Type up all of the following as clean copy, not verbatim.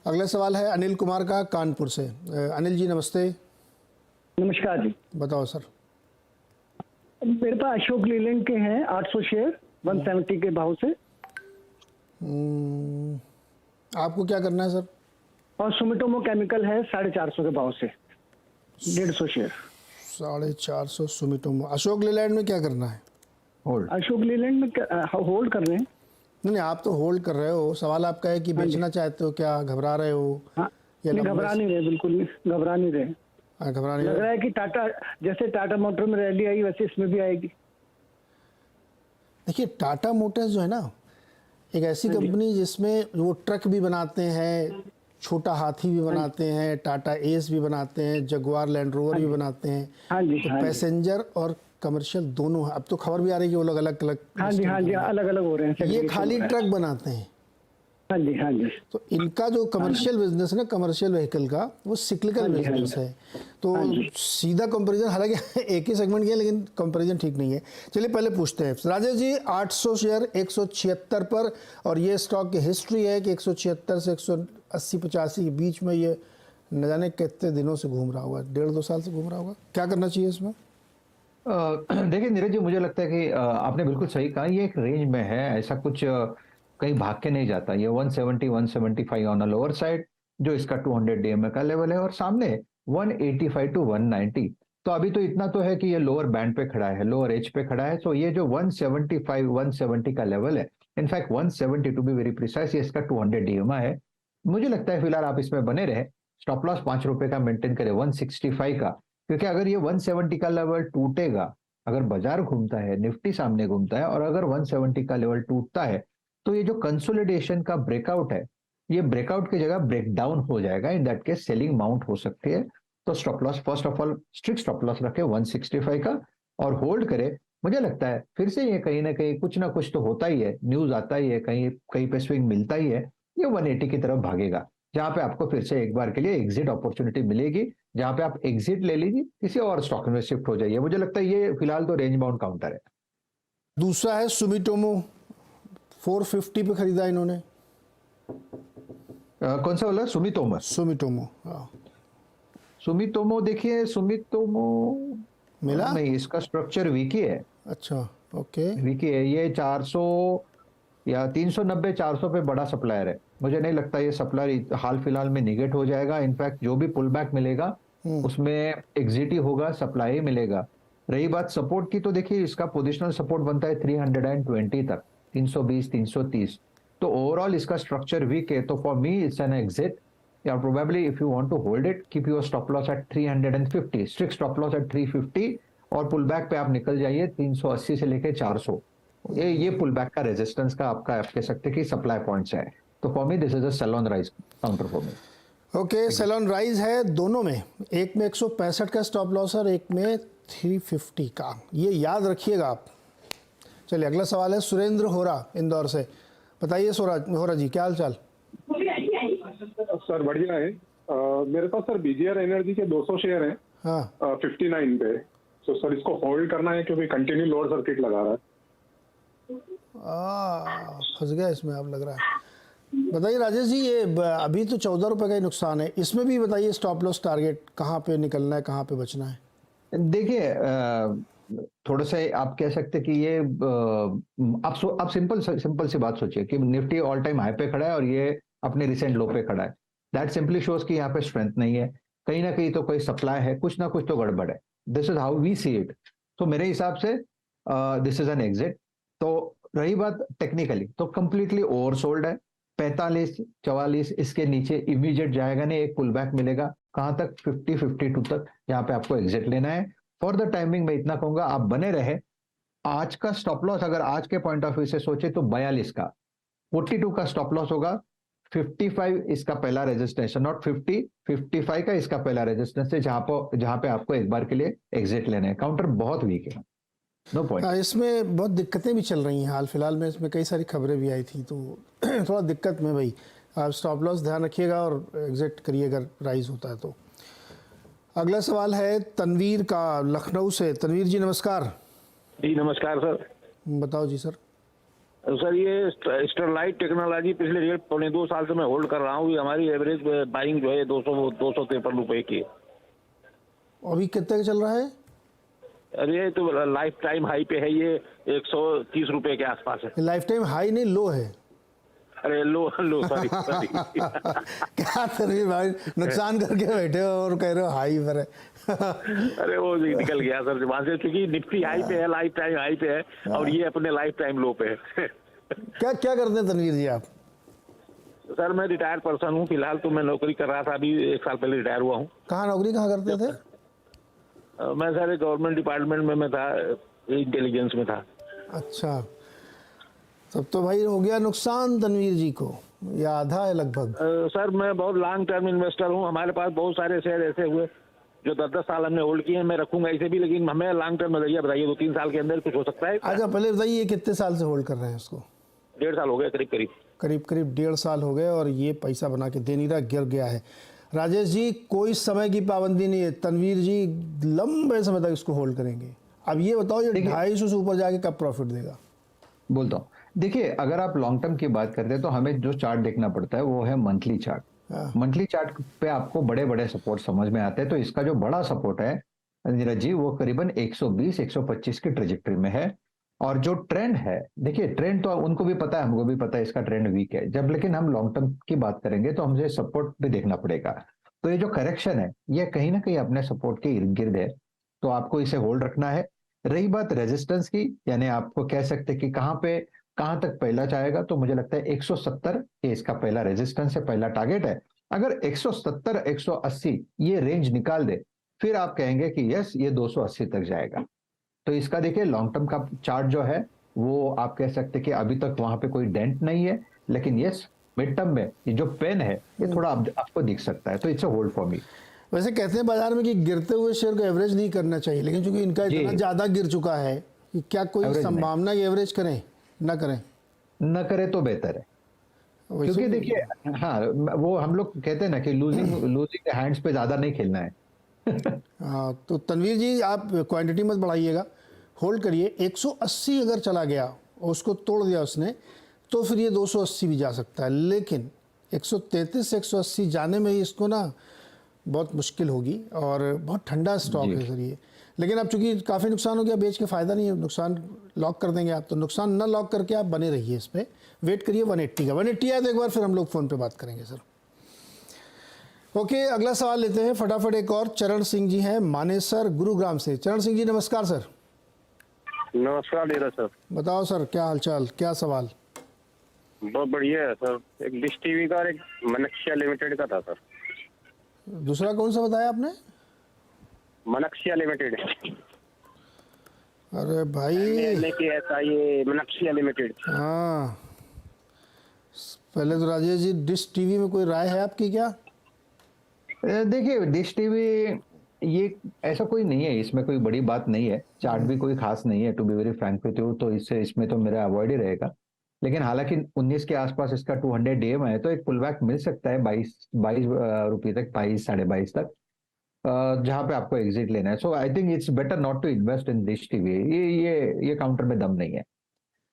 अगला सवाल है अनिल कुमार का कानपुर से। अनिल जी नमस्ते। नमस्कार जी। बताओ सर। मेरे पास अशोक लीलैंड के हैं 800 शेयर 170 के भाव से। आपको क्या करना है सर? और सुमिटोमो केमिकल है 450 के भाव से 150 शेयर। 450 सुमिटोमो। अशोक लीलैंड में क्या करना है? होल्ड। अशोक लीलैंड में होल्ड कर रहे हैं। नहीं, आप तो होल्ड कर रहे हो। सवाल आपका है कि बेचना चाहते हो, क्या घबरा रहे हो? हाँ, या नहीं घबरा नहीं रहे, बिल्कुल नहीं घबरा नहीं रहे। घबरा नहीं लग रहा है कि टाटा, जैसे टाटा मोटर में रैली आई वैसे इसमें भी आएगी। देखिए, टाटा मोटर्स जो है ना, एक ऐसी कंपनी जिसमें वो ट्रक भी बनाते हैं, छोटा हाथी भी बनाते हैं, टाटा एस भी बनाते हैं, जगुआर लैंड रोवर भी बनाते हैं। हाँ जी, तो हाँ जी। पैसेंजर और कमर्शियल दोनों है। अब तो खबर भी आ रही है कि वो लोग अलग अलग हाँ जी, हाँ जी, अलग अलग हो रहे हैं। ये segregation खाली हो रहा है। ट्रक बनाते हैं। हाँ जी, हाँ जी। तो इनका जो कमर्शियल बिजनेस है ना, कमर्शियल व्हीकल का, वो सिक्लिकल बिजनेस है। तो सीधा कंपैरिजन, हालांकि एक ही सेगमेंट है लेकिन कंपैरिजन ठीक नहीं है। चलिए पहले पूछते हैं राजेश जी, 800 शेयर 176 पर, और ये स्टॉक की हिस्ट्री है कि 176 से 180-85 के बीच में ये न जाने कितने दिनों से घूम रहा होगा, 1.5-2 साल से घूम रहा होगा। क्या करना चाहिए इसमें? देखिए नीरज जी, मुझे लगता है कि आपने बिल्कुल सही कहा। ये एक रेंज में है, ऐसा कुछ कहीं भाग के नहीं जाता। ये 170 175 ऑन अ लोअर साइड, जो इसका 200 डीएमए का लेवल है, और सामने 185 टू 190। तो अभी तो इतना तो है कि ये लोअर बैंड पे खड़ा है, लोअर एज पे खड़ा है। तो ये जो 175 170 का लेवल है, in fact 170 to be very precise, ये इसका 200 डीएमए है। मुझे लगता है फिलहाल आप इसमें बने रहे, स्टॉप लॉस ₹5 का मेंटेन करें 165 का, क्योंकि अगर ये 170 का लेवल टूटेगा, अगर बाजार घूमता है, निफ्टी सामने घूमता है, और अगर 170 का लेवल टूटता है, तो ये जो कंसोलिडेशन का ब्रेकआउट है, ये ब्रेकआउट की जगह ब्रेकडाउन हो जाएगा। In that case selling mount हो सकती है। तो stop loss first of all strict stop loss रखे 165 का, और होल्ड करे। मुझे लगता है फिर से ये कहीं ना कहीं कुछ ना कुछ तो होता ही है, न्यूज आता ही है, कहीं कहीं पे स्विंग मिलता ही है, ये 180 की तरफ भागेगा, जहां पे आपको फिर से एक बार के लिए एग्जिट अपॉर्चुनिटी मिलेगी, जहां पे आप एग्जिट ले लीजिए, किसी और स्टॉक में शिफ्ट हो जाइए। मुझे लगता है ये फिलहाल तो रेंज बाउंड काउंटर है। दूसरा है सुमिटोमो, 450 पे खरीदा इन्होंने। कौन सा वाला? सुमितोमो। सुमिटोमो, हाँ। सुमितोमो, देखिए सुमितोमो मिला? नहीं, इसका स्ट्रक्चर वीकी है। अच्छा, ओके। वीकी है ये। 400 या 390 400 पे बड़ा सप्लायर है। मुझे नहीं लगता ये सप्लायर हाल फिलहाल में निगेट हो जाएगा। इनफैक्ट जो भी पुल बैक मिलेगा उसमें एग्जिट ही होगा, सप्लाई ही मिलेगा। रही बात सपोर्ट की, तो देखिए इसका पोजिशनल सपोर्ट बनता है 320 तक, 320 330। तो ओवरऑल इसका स्ट्रक्चर वीक है। तो for me it's an exit, या probably if you want to hold it, keep your stop loss at 350, strict stop loss at 350, और पुल बैक पे आप निकल जाइए 380 से लेके 400। ये पुल बैक का रेजिस्टेंस का आपका, आप कह सकते हैं कि सप्लाई पॉइंट्स है। तो for me this is a sell on rise counter for me. Okay, sell on rise है दोनों में। एक में 165 का स्टॉप लॉस और एक में 350 का, ये याद रखिएगा आप। चलिए अगला सवाल है सुरेंद्र होरा इंदौर से। बताइए होरा जी, क्या हाल चाल? सर बढ़िया है। मेरे पास सर बीजीआर एनर्जी के 200 शेयर हैं। हाँ। 59 पे। तो सर इसको होल्ड करना है क्योंकि कंटिन्यू लोअर सर्किट लगा रहा है। फंस गया इसमें आप, लग रहा है। बताइए राजेश जी, ये अभी तो ₹14 का ही नुकसान है, इसमें भी बताइए स्टॉप लॉस टारगेट कहाँ पे निकलना है, कहाँ पे बचना है? देखिए थोड़ा सा आप कह सकते कि ये आप सिंपल सी बात सोचिए कि निफ्टी ऑल टाइम हाई पे खड़ा है और ये अपने रिसेंट लो पे खड़ा है। दैट सिंपली शोज कि यहाँ पे स्ट्रेंथ नहीं है, कहीं ना कहीं तो कोई सप्लाई है, कुछ ना कुछ तो गड़बड़ है। This is how we see it. तो मेरे हिसाब से दिस इज एन एग्जिट। तो रही बात टेक्निकली, तो कंप्लीटली ओवरसोल्ड है। 45 44 इसके नीचे इमीडिएट जाएगा नहीं, एक पुल बैक मिलेगा कहां तक? 50 52 तक, यहाँ पे आपको एग्जिट लेना है। फॉर द टाइमिंग मैं इतना कहूंगा, आप बने रहे। आज का स्टॉप लॉस अगर आज के पॉइंट ऑफ व्यू से सोचे तो 42 का, 42 का स्टॉप लॉस होगा। 55 इसका पहला रेजिस्टेंस, नॉट 50, 55 का इसका पहला रेजिस्टेंस है, जहां पे आपको एक बार के लिए एग्जिट लेना है। काउंटर बहुत वीक है, नो पॉइंट। इसमें बहुत दिक्कतें भी चल रही हैं हाल फिलहाल में, इसमें कई सारी खबरें भी आई थी, तो थोड़ा दिक्कत में भाई। आप स्टॉप लॉस ध्यान रखिएगा और एग्जिट करिए अगर राइज होता है तो। अगला सवाल है तनवीर का, लखनऊ से। तनवीर जी नमस्कार। जी नमस्कार सर। बताओ जी सर। सर ये स्टरलाइट टेक्नोलॉजी पिछले 1.5-2 साल से मैं होल्ड कर रहा हूँ। ये हमारी एवरेज बाइंग जो है 253 रुपए की है। अभी कितने का चल रहा है? अरे ये तो लाइफ टाइम हाई पे है, ये 130 रुपए के आसपास है। लाइफ टाइम हाई नहीं, लो है। अरे लो लो सॉरी सॉरी। क्या तनवीर भाई नुकसान करके बैठे हो और कह रहे हो हाई पर है। अरे वो निकल गया सर वहां से, क्योंकि निफ्टी हाई पे है, लाइफ टाइम हाई पे है और ये अपने लाइफ टाइम लो पे है। क्या क्या करते हैं तनवीर जी आप? सर मैं रिटायर्ड पर्सन हूँ फिलहाल, तो मैं नौकरी कर रहा था, अभी 1 साल पहले रिटायर हुआ हूँ। कहाँ नौकरी कहाँ करते थे? मैं सर गवर्नमेंट डिपार्टमेंट में मैं था, इंटेलिजेंस में था। अच्छा, तब तो भाई हो गया नुकसान तनवीर जी को, या आधा है लगभग। सर मैं बहुत लॉन्ग टर्म इन्वेस्टर हूँ, हमारे पास बहुत सारे शेयर ऐसे हुए जो 10-10 साल हमने होल्ड किए हैं। मैं रखूंगा ऐसे भी, लेकिन हमें लॉन्ग टर्म नजरिया बताइए, 2-3 साल के अंदर कुछ हो सकता है। अच्छा पहले बताइए कितने साल से होल्ड कर रहे हैं उसको? 1.5 साल हो गया करीब करीब। करीब करीब 1.5 साल हो गए और ये पैसा बना के दे नहीं रहा, गिर गया है। राजेश जी कोई समय की पाबंदी नहीं है, तनवीर जी लंबे समय तक इसको होल्ड करेंगे। अब ये बताओ ये 250 से ऊपर जाके कब प्रॉफिट देगा? बोलता हूँ, देखिए अगर आप लॉन्ग टर्म की बात करते हैं तो हमें जो चार्ट देखना पड़ता है वो है मंथली चार्ट। मंथली चार्ट पे आपको बड़े बड़े सपोर्ट समझ में आते हैं। तो इसका जो बड़ा सपोर्ट है नीरज जी, वो करीबन 120-125 की ट्रेजेक्टरी में है। और जो ट्रेंड है, देखिए ट्रेंड तो उनको भी पता है, हमको भी पता है इसका ट्रेंड वीक है जब, लेकिन हम लॉन्ग टर्म की बात करेंगे तो हमसे सपोर्ट भी देखना पड़ेगा। तो ये जो करेक्शन है ये कहीं ना कहीं अपने सपोर्ट के इर्द गिर्द है, तो आपको इसे होल्ड रखना है। रही बात रेजिस्टेंस की, यानी आपको कह सकते हैं कि कहां तक पहला जाएगा, तो मुझे लगता है 170 ये इसका पहला रेजिस्टेंस है, पहला टारगेट है। अगर 170 180 ये रेंज निकाल दे, फिर आप कहेंगे कि यस ये 280 तक जाएगा। तो इसका देखिए लॉन्ग टर्म का चार्ट जो है वो आप कह सकते हैं कि अभी तक वहां पे कोई डेंट नहीं है, लेकिन यस मिड टर्म में ये जो पेन है ये थोड़ा आपको दिख सकता है, तो it's a hold for me. वैसे कहते हैं बाजार में कि गिरते हुए शेयर को एवरेज नहीं करना चाहिए, लेकिन चूंकि इनका इतना ज्यादा गिर चुका है कि क्या कोई संभावना कि एवरेज करें? ना करें? न करे तो बेहतर है, क्योंकि देखिए हाँ वो हम लोग कहते हैं ना कि लूजिंग हैंड्स पे ज्यादा नहीं खेलना है। हाँ, तो तनवीर जी आप क्वांटिटी मत बढ़ाइएगा, होल्ड करिए। 180 अगर चला गया और उसको तोड़ दिया उसने, तो फिर ये 280 भी जा सकता है, लेकिन 133 से 180 जाने में ही इसको ना बहुत मुश्किल होगी और बहुत ठंडा स्टॉक है सर ये। लेकिन अब चूंकि काफ़ी नुकसान हो गया, बेच के फ़ायदा नहीं है, नुकसान लॉक कर देंगे आप, तो नुकसान ना लॉक करके आप बने रहिए इस पर, वेट करिए 180 का। 180 आया तो एक बार फिर हम लोग फ़ोन पे बात करेंगे सर। ओके, अगला सवाल लेते हैं फटाफट। एक और चरण सिंह जी हैं मानेसर गुरुग्राम से। चरण सिंह जी नमस्कार सर। नमस्कार नीरज सर। बताओ सर क्या हालचाल, क्या सवाल? बहुत बढ़िया है सर। एक डिश टीवी का और एक मनक्षिया लिमिटेड का था सर। दूसरा कौन सा बताया आपने? मनक्षिया लिमिटेड। अरे भाई लेके ऐसा ये मनक्षिया लिमिटेड। हाँ, पहले तो राजेश जी डिश टीवी में कोई राय है आपकी क्या? देखिए डिश टीवी ये ऐसा कोई नहीं है, इसमें कोई बड़ी बात नहीं है, चार्ट भी कोई खास नहीं है to be very frank with you, तो इसमें तो मेरा अवॉइड ही रहेगा। लेकिन हालांकि 19 के आसपास इसका 200 DM है, तो एक पुल बैक मिल सकता है 22 रुपये तक, 22-22.5 तक, जहां पे आपको एग्जिट लेना है। So I think it's better not to invest in Dish TV, ये काउंटर में दम नहीं है।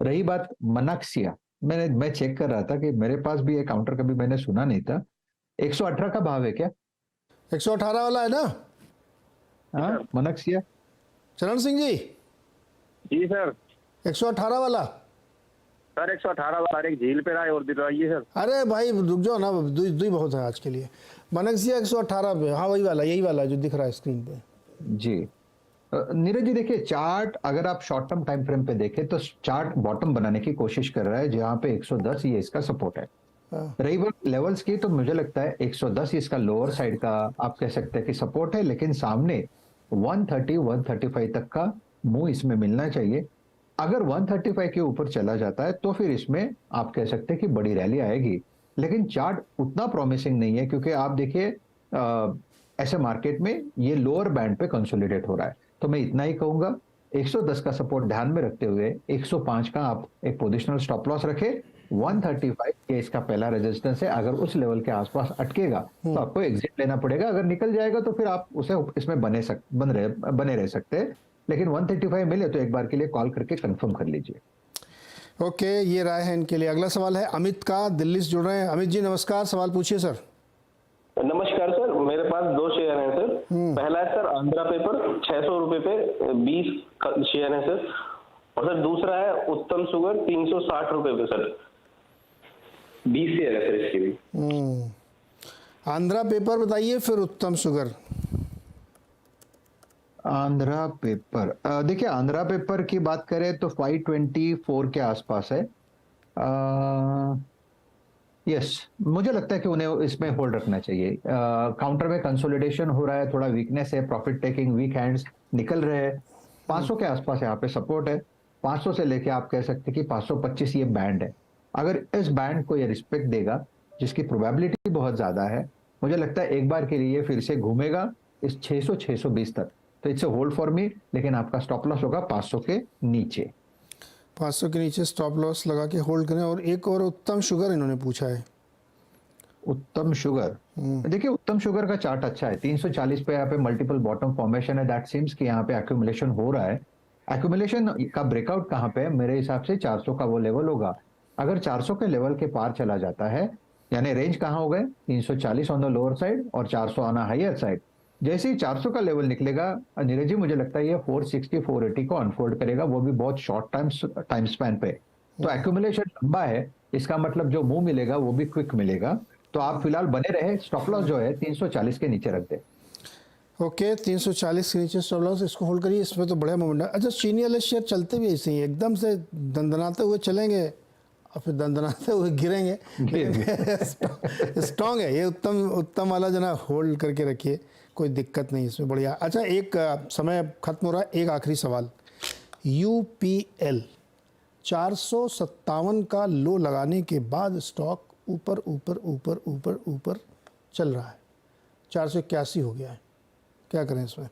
रही बात मनाक्सिया, मैं चेक कर रहा था कि मेरे पास भी ये काउंटर कभी मैंने सुना नहीं था। 118 का भाव है क्या? 118 वाला है ना? हाँ मनक्षिया। चरण सिंह जी जी सर। 118 वाला सर 118 वाला एक झील पे रहा है और दिलवाइए सर। अरे भाई रुक जाओ ना, दुई बहुत है आज के लिए। मनक्षिया 118 पे, हाँ वही वाला, यही वाला जो दिख रहा है स्क्रीन पे। जी नीरज जी देखिए चार्ट अगर आप शॉर्ट टर्म टाइम फ्रेम पे देखें तो चार्ट बॉटम बनाने की कोशिश कर रहा है, जहां पे 110 ये इसका सपोर्ट है। रही बात लेवल्स की, तो मुझे लगता है 110 इसका लोअर साइड का आप कह सकते हैं कि सपोर्ट है, लेकिन सामने 130-135 तक का मूव इसमें मिलना चाहिए। अगर 135 के ऊपर चला जाता है तो फिर इसमें आप कह सकते हैं कि बड़ी रैली आएगी, लेकिन चार्ट उतना प्रॉमिसिंग नहीं है, क्योंकि आप देखिए ऐसे मार्केट में ये लोअर बैंड पे कंसोलिडेट हो रहा है। तो मैं इतना ही कहूंगा, 110 का सपोर्ट ध्यान में रखते हुए 105 का आप एक पोजिशनल स्टॉप लॉस रखें। 135 ये इसका पहला रेजिस्टेंस है, अगर उस लेवल के आसपास अटकेगा तो आपको एग्जिट लेना पड़ेगा। अगर निकल जाएगा तो फिर आप उसे इसमें बने रह सकते हैं, लेकिन 135 मिले तो एक बार के लिए कॉल करके कंफर्म कर लीजिए। ओके, ये राय है इनके लिए। अगला सवाल है अमित का, दिल्ली से जुड़ रहे हैं। अमित जी नमस्कार, सवाल पूछिए सर। नमस्कार सर, मेरे पास 2 शेयर हैं सर। पहला है सर आंध्रा पेपर, 600 रुपए पे 20 शेयर हैं सर। और सर दूसरा है उत्तम शुगर, 360 रुपए पे सर 20 शेयर है सर इसके भी। आंध्रा पेपर बताइए, फिर उत्तम शुगर। आंध्रा पेपर, देखिए आंध्रा पेपर की बात करें तो 524 के आसपास है। यस, मुझे लगता है कि उन्हें इसमें होल्ड रखना चाहिए। काउंटर में कंसोलिडेशन हो रहा है, थोड़ा वीकनेस है, प्रॉफिट टेकिंग वीक हैंड्स निकल रहे हैं। 500 के आसपास यहाँ पे सपोर्ट है। 500 से लेके आप कह सकते हैं कि 525 ये बैंड है। अगर इस बैंड को ये रिस्पेक्ट देगा, जिसकी प्रोबेबिलिटी बहुत ज्यादा है, मुझे लगता है एक बार के लिए फिर से घूमेगा इस 600-620 तक। तो इट्स होल्ड फॉर मी, लेकिन आपका स्टॉप लॉस होगा 500 के नीचे। 500 के नीचे स्टॉप लॉस लगा के होल्ड करें। और एक और उत्तम शुगर इन्होंने पूछा है। उत्तम शुगर, देखिए उत्तम शुगर का चार्ट अच्छा है। 340 पे यहाँ पे मल्टीपल बॉटम फॉर्मेशन है। दैट सीम्स कि यहाँ पे एक्यूमुलेशन हो रहा है। एक्यूमुलेशन का ब्रेकआउट कहाँ पे है? मेरे हिसाब से 400 का वो लेवल होगा। अगर 400 के लेवल के पार चला जाता है, यानी रेंज कहाँ हो गए? 340 ऑन द लोअर साइड और 400 ऑन हायर साइड। जैसे ही 400 का लेवल निकलेगा नीरज जी, मुझे लगता है ये 460 480 को अनफोल्ड करेगा, वो भी बहुत शॉर्ट टाइम स्पैन पे। तो एक्यूमुलेशन लंबा है, इसका मतलब जो मूव मिलेगा वो भी क्विक मिलेगा। तो आप फिलहाल बने रहे, स्टॉप लॉस जो है 340 के नीचे रख दे। ओके, 340 के नीचे स्टॉप लॉस, इसको होल्ड करिए। इसमें तो बड़ा मोमेंट है। अच्छा, चीनी वाले शेयर चलते भी ऐसे ही एकदम से दंदनाते हुए चलेंगे और फिर दंदनाते हुए गिरेंगे। स्ट्रॉन्ग है ये। उत्तम वाला जो ना होल्ड करके रखिए, कोई दिक्कत नहीं इसमें, बढ़िया। अच्छा, एक समय खत्म हो रहा है, एक आखिरी सवाल। UPL 457 का लो लगाने के बाद स्टॉक ऊपर ऊपर ऊपर ऊपर ऊपर चल रहा है। 481 हो गया है, क्या करें इसमें?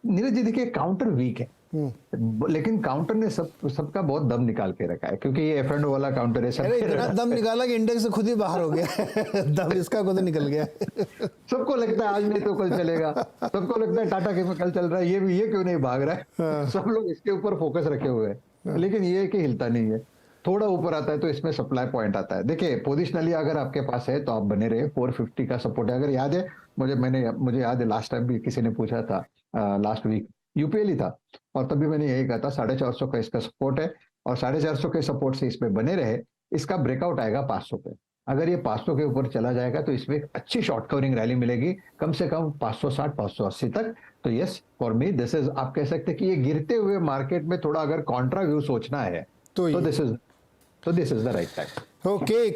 नीरज जी देखिए, काउंटर वीक है, लेकिन काउंटर ने सबका बहुत दम निकाल के रखा है, क्योंकि ये F&O वाला काउंटर है। अरे इतना दम निकाला कि इंडेक्स से खुद ही बाहर हो गया। दम इसका खुद निकल गया। सबको लगता है आज नहीं तो कल चलेगा। सबको लगता है टाटा केमिकल चल रहा है, ये क्यों नहीं भाग रहा है? सब लोग इसके ऊपर फोकस रखे हुए हैं, लेकिन ये कि हिलता नहीं है। थोड़ा ऊपर आता है तो इसमें सप्लाई पॉइंट आता है। देखिए पोजिशनली अगर आपके पास है तो आप बने रहे। 450 का सपोर्ट है। अगर याद है, मुझे याद है लास्ट टाइम भी किसी ने पूछा था, लास्ट वीक UPL ही था, और तभी मैंने यही कहा था 450 का इसका सपोर्ट है, और 450 के सपोर्ट से इसमें बने रहे। इसका ब्रेकआउट आएगा 500 पे। अगर ये 500 के ऊपर चला जाएगा तो इसमें अच्छी शॉर्ट कवरिंग रैली मिलेगी, कम से कम 560 580 तक। तो yes, for me this is, आप कह सकते हैं कि ये गिरते हुए मार्केट में थोड़ा अगर कॉन्ट्रा व्यू सोचना है तो this is the right time. Okay.